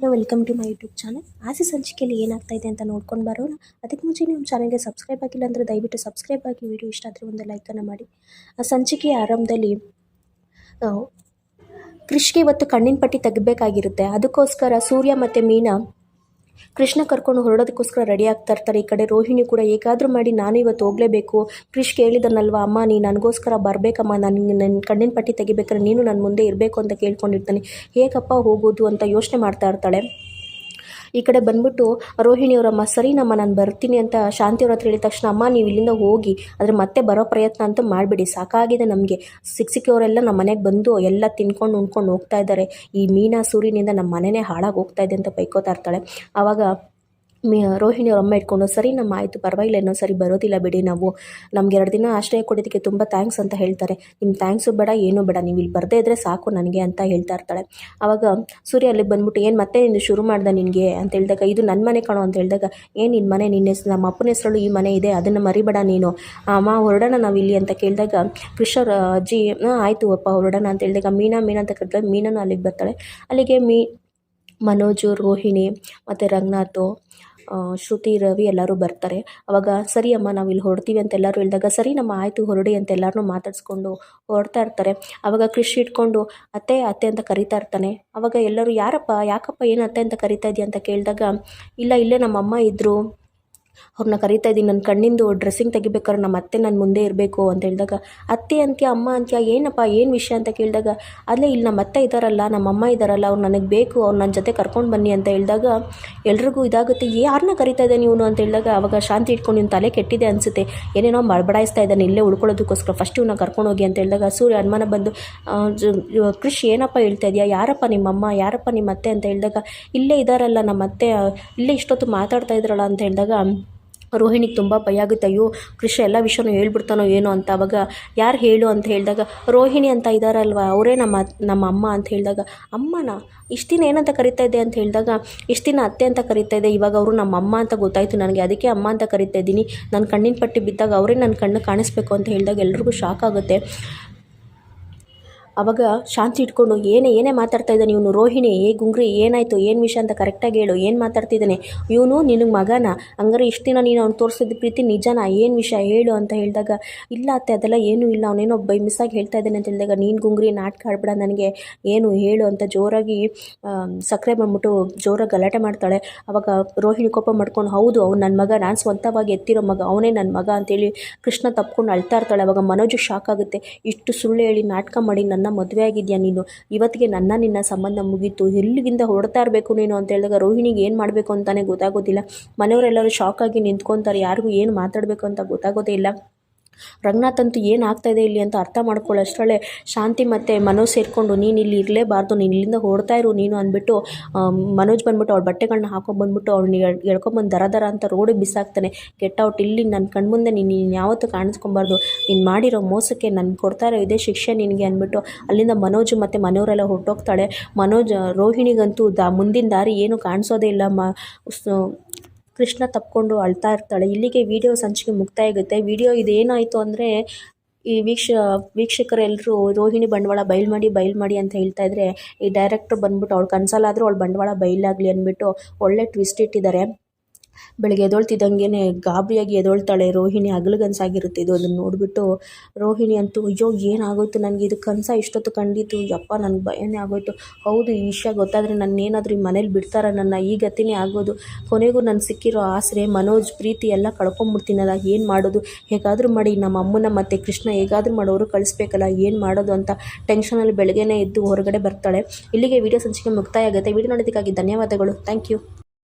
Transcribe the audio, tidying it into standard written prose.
Hello, welcome to my YouTube channel. ಆಸೆ ಸಂಚಿಕೆಯಲ್ಲಿ ಏನಾಗ್ತಾ ಇದೆ ಅಂತ ನೋಡ್ಕೊಂಡು ಬರೋಣ. ಅದಕ್ಕೆ ಮುಂಚೆ ನಿಮ್ಮ ಚಾನಲ್ಗೆ ಸಬ್ಸ್ಕ್ರೈಬ್ ಆಗಿಲ್ಲ ಅಂದರೆ ದಯವಿಟ್ಟು ಸಬ್ಸ್ಕ್ರೈಬ್ ಆಗಿ, ವಿಡಿಯೋ ಇಷ್ಟ ಆದರೆ ಒಂದು ಲೈಕನ್ನು ಮಾಡಿ. ಆ ಸಂಚಿಕೆಯ ಆರಂಭದಲ್ಲಿ ಕೃಷ್ಗೆ ಇವತ್ತು ಕಣ್ಣಿನ ಪಟ್ಟಿ ತೆಗಬೇಕಾಗಿರುತ್ತೆ. ಅದಕ್ಕೋಸ್ಕರ ಸೂರ್ಯ ಮತ್ತು ಮೀನಾ ಕೃಷ್ಣ ಕರ್ಕೊಂಡು ಹೊರಡೋದಕ್ಕೋಸ್ಕರ ರೆಡಿ ಆಗ್ತಾ ಇರ್ತಾರೆ. ಈ ಕಡೆ ರೋಹಿಣಿ ಕೂಡ ಹೇಗಾದರೂ ಮಾಡಿ ನಾನು ಇವತ್ತು ಹೋಗಲೇಬೇಕು, ಕೃಷ್ ಕೇಳಿದನಲ್ವ ಅಮ್ಮ ನೀನು ನನಗೋಸ್ಕರ ಬರಬೇಕಮ್ಮ, ನನ್ನ ಕಣ್ಣಿನ ಪಟ್ಟಿ ತೆಗಿಬೇಕಾದ್ರೆ ನೀನು ನನ್ನ ಮುಂದೆ ಇರಬೇಕು ಅಂತ ಕೇಳ್ಕೊಂಡಿರ್ತಾನೆ. ಹೇಗಪ್ಪ ಹೋಗೋದು ಅಂತ ಯೋಚನೆ ಮಾಡ್ತಾ ಇರ್ತಾಳೆ. ಈ ಕಡೆ ಬಂದ್ಬಿಟ್ಟು ರೋಹಿಣಿಯವರಮ್ಮ ಸರಿನಮ್ಮ ನಾನು ಬರ್ತೀನಿ ಅಂತ ಶಾಂತಿಯವ್ರ ಹತ್ರ ಹೇಳಿದ ತಕ್ಷಣ ಅಮ್ಮ ನೀವು ಇಲ್ಲಿಂದ ಹೋಗಿ, ಆದರೆ ಮತ್ತೆ ಬರೋ ಪ್ರಯತ್ನ ಅಂತೂ ಮಾಡಿಬಿಡಿ, ಸಾಕಾಗಿದೆ ನಮಗೆ. ಸಿಕ್ಕಿಯವರೆಲ್ಲ ನಮ್ಮ ಮನೆಗೆ ಬಂದು ಎಲ್ಲ ತಿನ್ಕೊಂಡು ಉಣ್ಕೊಂಡು ಹೋಗ್ತಾ ಇದ್ದಾರೆ. ಈ ಮೀನಾ ಸೂರಿನಿಂದ ನಮ್ಮ ಮನೆಯೇ ಹಾಳಾಗಿ ಹೋಗ್ತಾ ಇದೆ ಅಂತ ಬೈಕೋತಾ ಇರ್ತಾಳೆ. ಆವಾಗ ರೋಹಿಣಿಯವ್ರ ಅಮ್ಮ ಇಟ್ಕೊಂಡು ಸರಿ ನಮ್ಮ ಆಯಿತು ಪರವಾಗಿಲ್ಲ, ಇನ್ನೊಂದು ಸರಿ ಬರೋದಿಲ್ಲ ಬಿಡಿ, ನಾವು ನಮ್ಗೆ 2 ದಿನ ಆಶ್ರಯ ಕೊಡೋದಕ್ಕೆ ತುಂಬ ಥ್ಯಾಂಕ್ಸ್ ಅಂತ ಹೇಳ್ತಾರೆ. ನಿಮ್ಮ ಥ್ಯಾಂಕ್ಸು ಬೇಡ ಏನೂ ಬೇಡ, ನೀವು ಇಲ್ಲಿ ಬರದೇ ಇದ್ದರೆ ಸಾಕು ನನಗೆ ಅಂತ ಹೇಳ್ತಾ ಇರ್ತಾಳೆ. ಆವಾಗ ಸೂರ್ಯ ಅಲ್ಲಿಗೆ ಬಂದ್ಬಿಟ್ಟು ಏನು ಮತ್ತೆ ನಿಂದು ಶುರು ಮಾಡ್ದೆ ನಿನಗೆ ಅಂತ ಹೇಳಿದಾಗ, ಇದು ನನ್ನ ಮನೆ ಕಾಣೋ ಅಂತ ಹೇಳಿದಾಗ, ಏನು ನಿನ್ನ ಮನೆ, ನಿನ್ನ ಹೆಸರು ನಮ್ಮ ಅಪ್ಪನ ಹೆಸರಲ್ಲೂ ಈ ಮನೆ ಇದೆ, ಅದನ್ನು ಮರಿಬೇಡ ನೀನು, ಅಮ್ಮ ಹೊರಡೋಣ ನಾವು ಇಲ್ಲಿ ಅಂತ ಕೇಳಿದಾಗ ಕೃಷ್ಣರ ಅಜ್ಜಿ ಆಯಿತು ಅಪ್ಪ ಹೊರಡೋಣ ಅಂತ ಹೇಳಿದಾಗ ಮೀನಾ ಅಂತ ಕರೆದಾಗ ಮೀನೂ ಅಲ್ಲಿಗೆ ಬರ್ತಾಳೆ. ಅಲ್ಲಿಗೆ ಮನೋಜು, ರೋಹಿಣಿ ಮತ್ತು ರಂಗನಾಥ್, ಶ್ರುತಿ, ರವಿ ಎಲ್ಲರೂ ಬರ್ತಾರೆ. ಅವಾಗ ಸರಿ ಅಮ್ಮ ನಾವು ಇಲ್ಲಿ ಹೊರಡ್ತೀವಿ ಅಂತ ಎಲ್ಲರೂ ಹೇಳಿದಾಗ ಸರಿ ನಮ್ಮ ಆಯಿತು ಹೊರಡಿ ಅಂತ ಎಲ್ಲರೂ ಮಾತಾಡಿಸ್ಕೊಂಡು ಹೊರಡ್ತಾ ಇರ್ತಾರೆ. ಆವಾಗ ಕೃಷಿ ಇಟ್ಕೊಂಡು ಅತ್ತೆ ಅತ್ತೆ ಅಂತ ಕರಿತಾ ಇರ್ತಾನೆ. ಅವಾಗ ಎಲ್ಲರೂ ಯಾಕಪ್ಪ ಏನು ಅತ್ತೆ ಅಂತ ಕರಿತಾ ಇದೆಯಾ ಅಂತ ಕೇಳಿದಾಗ, ಇಲ್ಲ ಇಲ್ಲೇ ನಮ್ಮ ಅಮ್ಮ ಇದ್ದರು, ಅವ್ರನ್ನ ಕರಿತಾ ಇದ್ದೀನಿ, ನನ್ನ ಕಣ್ಣಿಂದು ಡ್ರೆಸ್ಸಿಂಗ್ ತೆಗಿಬೇಕಾದ್ರೆ ನಮ್ಮ ಅತ್ತೆ ನನ್ನ ಮುಂದೆ ಇರಬೇಕು ಅಂತ ಹೇಳಿದಾಗ, ಅತ್ತೆ ಅಂತ್ಯ ಅಮ್ಮ ಅಂತ್ಯ ಏನಪ್ಪ ಏನು ವಿಷಯ ಅಂತ ಕೇಳಿದಾಗ, ಅಲ್ಲೇ ಇಲ್ಲಿ ನಮ್ಮ ಅತ್ತೆ ಇದ್ದಾರಲ್ಲ, ನಮ್ಮ ಅಮ್ಮ ಇದ್ದಾರಲ್ಲ, ಅವ್ರು ನನಗೆ ಬೇಕು, ಅವ್ರು ನನ್ನ ಜೊತೆ ಕರ್ಕೊಂಡು ಬನ್ನಿ ಅಂತ ಹೇಳಿದಾಗ ಎಲ್ರಿಗೂ ಇದಾಗುತ್ತೆ, ಯಾರನ್ನ ಕರಿತಾ ಇದ್ದಾನೆ ಇವನು ಅಂತ ಹೇಳಿದಾಗ ಅವಾಗ ಶಾಂತಿ ಇಟ್ಕೊಂಡು ನಿಮ್ಮ ತಲೆ ಕೆಟ್ಟಿದೆ ಅನಿಸುತ್ತೆ, ಏನೇನೋ ಬಡಬಡಾಯಿಸ್ತಾ ಇದ್ದಾನೆ ಇಲ್ಲೇ ಉಳ್ಕೊಳ್ಳೋದಕ್ಕೋಸ್ಕರ, ಫಸ್ಟ್ ಇವನ್ನ ಕರ್ಕೊಂಡು ಹೋಗಿ ಅಂತ ಹೇಳಿದಾಗ ಸೂರ್ಯ ಅನುಮಾನ ಬಂದು ಕೃಷ್ ಏನಪ್ಪ ಹೇಳ್ತಾ ಇದೆಯಾ, ಯಾರಪ್ಪ ನಿಮ್ಮಮ್ಮ, ಯಾರಪ್ಪ ನಿಮ್ಮ ಅತ್ತೆ ಅಂತ ಹೇಳಿದಾಗ, ಇಲ್ಲೇ ಇದ್ದಾರಲ್ಲ ನಮ್ಮ ಅತ್ತೆ, ಇಲ್ಲೇ ಇಷ್ಟೊತ್ತು ಮಾತಾಡ್ತಾ ಇದ್ರಲ್ಲ ಅಂತ ಹೇಳಿದಾಗ ರೋಹಿಣಿಗೆ ತುಂಬ ಭಯ ಆಗುತ್ತೆ. ಅಯ್ಯೋ ಕೃಷ ಎಲ್ಲ ವಿಷಯನೂ ಹೇಳ್ಬಿಡ್ತಾನೋ ಏನೋ ಅಂತ. ಅವಾಗ ಯಾರು ಹೇಳು ಅಂತ ಹೇಳಿದಾಗ ರೋಹಿಣಿ ಅಂತ ಇದ್ದಾರಲ್ವ ಅವರೇ ನಮ್ಮ ಅಮ್ಮ ಅಂತ ಹೇಳಿದಾಗ, ಅಮ್ಮನ ಇಷ್ಟು ದಿನ ಏನಂತ ಕರಿತಾ ಇದ್ದೆ ಅಂತ ಹೇಳಿದಾಗ, ಇಷ್ಟು ದಿನ ಅತ್ತೆ ಅಂತ ಕರಿತಾ ಇದ್ದೆ, ಇವಾಗ ಅವರು ನಮ್ಮ ಅಮ್ಮ ಅಂತ ಗೊತ್ತಾಯಿತು ನನಗೆ, ಅದಕ್ಕೆ ಅಮ್ಮ ಅಂತ ಕರಿತಾ ಇದ್ದೀನಿ, ನನ್ನ ಕಣ್ಣಿನ ಪಟ್ಟಿ ಬಿದ್ದಾಗ ಅವರೇ ನನ್ನ ಕಣ್ಣು ಕಾಣಿಸ್ಬೇಕು ಅಂತ ಹೇಳಿದಾಗ ಎಲ್ರಿಗೂ ಶಾಕ್ ಆಗುತ್ತೆ. ಅವಾಗ ಶಾಂತಿ ಇಟ್ಕೊಂಡು ಏನೇ ಮಾತಾಡ್ತಾ ಇದ್ದಾನೆ ಇವನು, ರೋಹಿಣಿ ಗುಂಗ್ರಿ ಏನಾಯಿತು, ಏನು ವಿಷಯ ಅಂತ ಕರೆಕ್ಟಾಗಿ ಹೇಳು, ಏನು ಮಾತಾಡ್ತಿದ್ದಾನೆ ಇವನು, ನಿನಗೆ ಮಗನ, ಹಂಗಾರೆ ಇಷ್ಟು ದಿನ ನೀನು ಅವ್ನು ತೋರಿಸಿದ ಪ್ರೀತಿ ನಿಜನಾ, ಏನು ವಿಷಯ ಹೇಳು ಅಂತ ಹೇಳಿದಾಗ, ಇಲ್ಲ ಅತ್ತೆ ಅದೆಲ್ಲ ಏನೂ ಇಲ್ಲ, ಅವನೇನೋ ಮಿಸ್ಸಾಗಿ ಹೇಳ್ತಾ ಇದ್ದಾನೆ ಅಂತ ಹೇಳಿದಾಗ, ನೀನು ಗುಂಗ್ರಿ ನಾಟಕ ಆಡ್ಬೇಡ, ನನಗೆ ಏನು ಹೇಳು ಅಂತ ಜೋರಾಗಿ ಸಕ್ಕರೆ ಬಂದ್ಬಿಟ್ಟು ಜೋರಾಗಿ ಗಲಾಟೆ ಮಾಡ್ತಾಳೆ. ಅವಾಗ ರೋಹಿಣಿ ಕೋಪ ಮಾಡ್ಕೊಂಡು, ಹೌದು ಅವ್ನು ನನ್ನ ಮಗ, ನಾನು ಸ್ವಂತವಾಗಿ ಎತ್ತಿರೋ ಮಗ, ಅವನೇ ನನ್ನ ಮಗ ಅಂತೇಳಿ ಕೃಷ್ಣ ತಪ್ಕೊಂಡು ಅಳ್ತಾ ಇರ್ತಾಳೆ. ಅವಾಗ ಮನೋಜು ಶಾಕ್ ಆಗುತ್ತೆ, ಇಷ್ಟು ಸುಳ್ಳು ಹೇಳಿ ನಾಟಕ ಮಾಡಿ ನನ್ನ ಮದುವೆ ಆಗಿದ್ಯಾ ನೀನು, ಇವತ್ತಿಗೆ ನಿನ್ನ ಸಂಬಂಧ ಮುಗೀತು, ಎಲ್ಲಿಗಿಂದ ಹೊರಡ್ತಾ ಇರಬೇಕು ನೀನು ಅಂತ ಹೇಳಿದಾಗ ರೋಹಿಣಿಗೆ ಏನು ಮಾಡಬೇಕು ಅಂತಲೇ ಗೊತ್ತಾಗೋದಿಲ್ಲ. ಮನೆಯವರೆಲ್ಲರೂ ಶಾಕ್ ಆಗಿ ನಿಂತ್ಕೊತಾರೆ, ಯಾರಿಗೂ ಏನು ಮಾತಾಡಬೇಕು ಅಂತ ಗೊತ್ತಾಗೋದೇ ಇಲ್ಲ. ರಂಗನಾಥ್ ಅಂತೂ ಏನಾಗ್ತಾ ಇದೆ ಇಲ್ಲಿ ಅಂತ ಅರ್ಥ ಮಾಡ್ಕೊಳ್ಳೋಷ್ಟರಲ್ಲೇ ಶಾಂತಿ ಮತ್ತು ಮನೋಜ್ ಸೇರಿಕೊಂಡು ನೀನು ಇಲ್ಲಿ ಇರಲೇಬಾರ್ದು, ನೀನು ಇಲ್ಲಿಂದ ಹೊರಡ್ತಾ ಇರು ನೀನು ಅಂದ್ಬಿಟ್ಟು ಮನೋಜ್ ಬಂದ್ಬಿಟ್ಟು ಅವ್ಳ ಬಟ್ಟೆಗಳನ್ನ ಹಾಕೊಂಡ್ಬಂದ್ಬಿಟ್ಟು ಅವ್ಳನ್ನ ಎಳ್ಕೊಂಬಂದು ದರ ಅಂತ ರೋಡಿಗೆ ಬಿಸಾಕ್ತಾನೆ. ಗೆಟ್ ಔಟ್, ಇಲ್ಲಿ ನನ್ನ ಕಣ್ಮುಂದೆ ನೀನು ಯಾವತ್ತೂ ಕಾಣಿಸ್ಕೊಬಾರ್ದು, ನೀನು ಮಾಡಿರೋ ಮೋಸಕ್ಕೆ ನಾನು ಕೊಡ್ತಾ ಇರೋ ಇದೇ ಶಿಕ್ಷೆ ನಿನಗೆ ಅಂದ್ಬಿಟ್ಟು ಅಲ್ಲಿಂದ ಮನೋಜ್ ಮತ್ತು ಮನೆಯವರೆಲ್ಲ ಹೊರಟೋಗ್ತಾಳೆ. ರೋಹಿಣಿಗಂತೂ ಮುಂದಿನ ದಾರಿ ಏನು ಕಾಣಿಸೋದೇ ಇಲ್ಲ. ಕೃಷ್ಣ ತಪ್ಕೊಂಡು ಅಳ್ತಾ ಇರ್ತಾಳೆ. ಇಲ್ಲಿಗೆ ವಿಡಿಯೋ ಸಂಚಿಕೆ ಮುಕ್ತಾಯ ಆಗುತ್ತೆ. ವಿಡಿಯೋ ಇದೇನಾಯಿತು ಅಂದರೆ, ಈ ವೀಕ್ಷಕರೆಲ್ಲರೂ ರೋಹಿಣಿ ಬಂಡವಾಳ ಬಯಲು ಮಾಡಿ ಅಂತ ಹೇಳ್ತಾ ಇದ್ರೆ, ಈ ಡೈರೆಕ್ಟ್ರ್ ಬಂದ್ಬಿಟ್ಟು ಅವಳು ಕನ್ಸಲ್ಲಾದರೂ ಅವಳು ಬಂಡವಾಳ ಬಯಲಾಗಲಿ ಅಂದ್ಬಿಟ್ಟು ಒಳ್ಳೆ ಟ್ವಿಸ್ಟ್ ಇಟ್ಟಿದ್ದಾರೆ. ಬೆಳಗ್ಗೆ ಎದೊಳ್ತಿದ್ದಂಗೆ ಗಾಬರಿಯಾಗಿ ಎದೊಳ್ತಾಳೆ ರೋಹಿಣಿ. ಹಗಲುಗನಸಾಗಿರುತ್ತೆ ಇದು. ಅದನ್ನು ನೋಡಿಬಿಟ್ಟು ರೋಹಿಣಿ ಅಂತೂ ಅಯ್ಯೋ ಏನಾಗೋಯ್ತು ನನಗೆ, ಇದು ಕನಸ ಇಷ್ಟೊತ್ತು ಕಂಡಿತು, ಯಪ್ಪ ನನಗೆ ಭಯನೇ ಆಗೋಯ್ತು, ಹೌದು ಈ ವಿಷಯ ಗೊತ್ತಾದರೆ ನನ್ನೇನಾದರೂ ಈ ಮನೇಲಿ ಬಿಡ್ತಾರ, ನನ್ನ ಈ ಗತಿನೇ ಆಗೋದು, ಕೊನೆಗೂ ನಾನು ಸಿಕ್ಕಿರೋ ಆಸರೆ ಮನೋಜ್ ಪ್ರೀತಿ ಎಲ್ಲ ಕಳ್ಕೊಂಬಿಡ್ತೀನಲ್ಲ, ಏನು ಮಾಡೋದು, ಹೇಗಾದರೂ ಮಾಡಿ ನಮ್ಮ ಅಮ್ಮನ ಮತ್ತು ಕೃಷ್ಣ ಹೇಗಾದರೂ ಮಾಡೋರು ಕಳಿಸ್ಬೇಕಲ್ಲ, ಏನು ಮಾಡೋದು ಅಂತ ಟೆನ್ಷನಲ್ಲಿ ಬೆಳಗ್ಗೆನೇ ಎದ್ದು ಹೊರಗಡೆ ಬರ್ತಾಳೆ. ಇಲ್ಲಿಗೆ ವಿಡಿಯೋ ಸಂಚಿಕೆ ಮುಕ್ತಾಯ ಆಗುತ್ತೆ. ವಿಡಿಯೋ ನೋಡೋದಕ್ಕಾಗಿ ಧನ್ಯವಾದಗಳು. Thank you.